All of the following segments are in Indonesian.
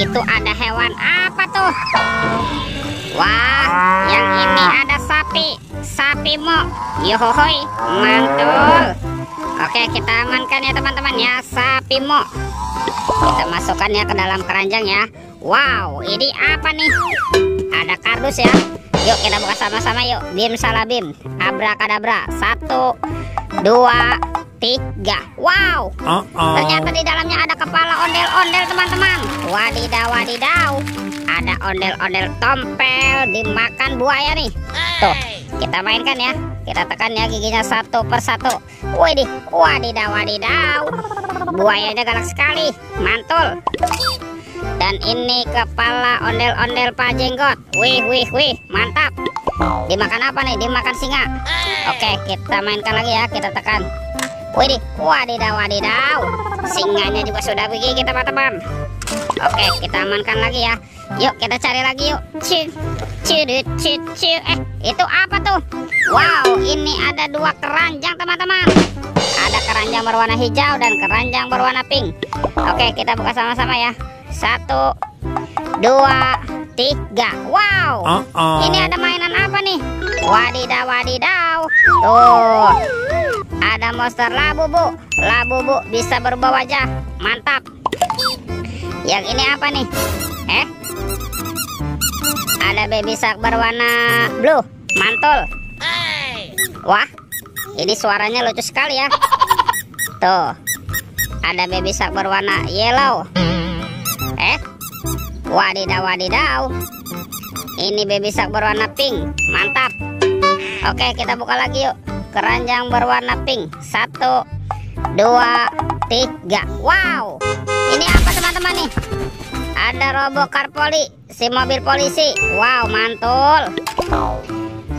itu ada hewan apa tuh? Wah, yang ini ada sapi. Sapi mo. Yohohoi, mantul. Oke, kita amankan ya teman-teman ya, sapi mo. Kita masukkan ya ke dalam keranjang ya. Wow, ini apa nih? Ada kardus ya. Yuk kita buka sama-sama yuk. Bim salah bim. Abrakadabra. 1, 2, 3. Wow. Ternyata di dalamnya ada kepala ondel-ondel teman-teman. Wadidaw, wadidaw. Ada ondel-ondel tompel dimakan buaya nih. Tuh, kita mainkan ya. Kita tekan ya giginya satu persatu. Widih, wadidaw, wadidaw. Buayanya galak sekali. Mantul. Dan ini kepala ondel-ondel Pak Jenggot. Wih, wih, wih, mantap. Dimakan apa nih? Dimakan singa. Oke, kita mainkan lagi ya. Kita tekan. Widih, wadidaw, wadidaw. Singanya juga sudah begini teman-teman. Oke, kita amankan lagi ya. Yuk, kita cari lagi yuk. Itu apa tuh? Wow, ini ada 2 keranjang teman-teman. Ada keranjang berwarna hijau dan keranjang berwarna pink. Oke, kita buka sama-sama ya. 1, 2, 3. Wow, ini ada mainan apa nih? Wadidaw, wadidaw. Tuh, ada monster labubu. Labubu bisa berubah wajah. Mantap. Yang ini apa nih? Ada baby shark berwarna blue. Mantul. Wah, ini suaranya lucu sekali ya. Tuh, ada baby shark berwarna yellow. Wadidaw, wadidaw. Ini baby shark berwarna pink. Mantap. Oke, kita buka lagi yuk. Keranjang berwarna pink. 1, 2, 3. Wow, ini apa teman-teman nih? Ada Robocar Poli, si mobil polisi. Wow, mantul.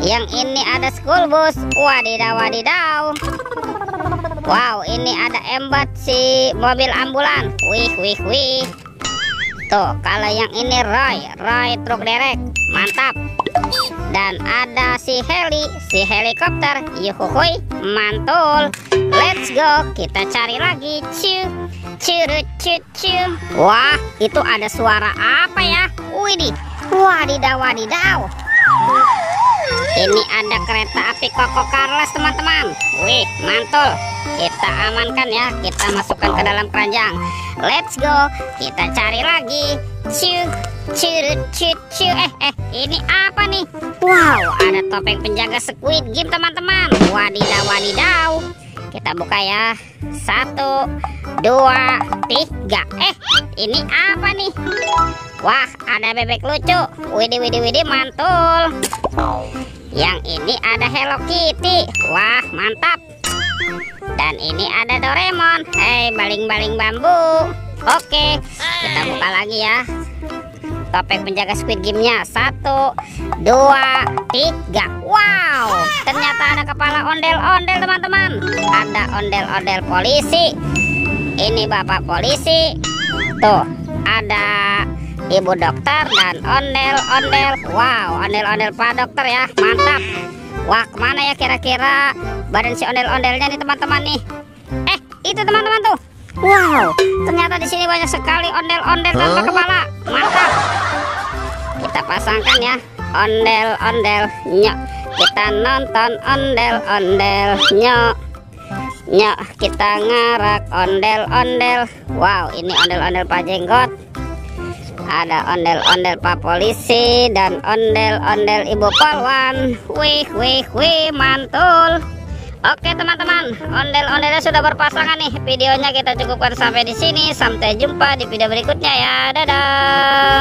Yang ini ada school bus. Wadidaw, wadidaw. Wow, ini ada Embot, si mobil ambulan. Wih, wih, wih. Tuh, kalau yang ini Roy truk derek. Mantap. Dan ada si Heli, si helikopter. Yuhuhui, mantul. Let's go, kita cari lagi. Wah, itu ada suara apa ya? Widih, wadidaw, wadidaw. Ini ada kereta api Koko Carles teman-teman. Wih, mantul. Kita amankan ya. Kita masukkan ke dalam keranjang. Let's go, kita cari lagi. Ini apa nih? Wow, ada topeng penjaga Squid Game teman-teman. Wadidaw, wadidaw. Kita buka ya. 1, 2, 3. Ini apa nih? Wah, ada bebek lucu. Widih, widih, widih, mantul. Yang ini ada Hello Kitty. Wah, mantap. Dan ini ada Doraemon. Baling-baling bambu. Oke, kita buka lagi ya. Topeng penjaga Squid Game-nya. 1, 2, 3. Wow, ternyata ada kepala ondel-ondel teman-teman. Ada ondel-ondel polisi. Ini bapak polisi. Tuh, ada ibu dokter dan ondel-ondel. Wow, ondel-ondel Pak Dokter ya. Mantap. Wah, kemana ya kira-kira badan si ondel-ondelnya nih teman-teman nih? Itu teman-teman tuh. Wow, ternyata di sini banyak sekali ondel-ondel tanpa kepala. Mantap. Kita pasangkan ya ondel-ondel nyok. Kita nonton ondel-ondel nyok. Nyok, kita ngarak ondel-ondel. Wow, ini ondel-ondel Pak Jenggot. Ada ondel-ondel Pak Polisi dan ondel-ondel Ibu Polwan. Wih, wih, wih, mantul. Oke teman-teman, ondel-ondelnya sudah berpasangan nih. Videonya kita cukupkan sampai di sini. Sampai jumpa di video berikutnya ya. Dadah.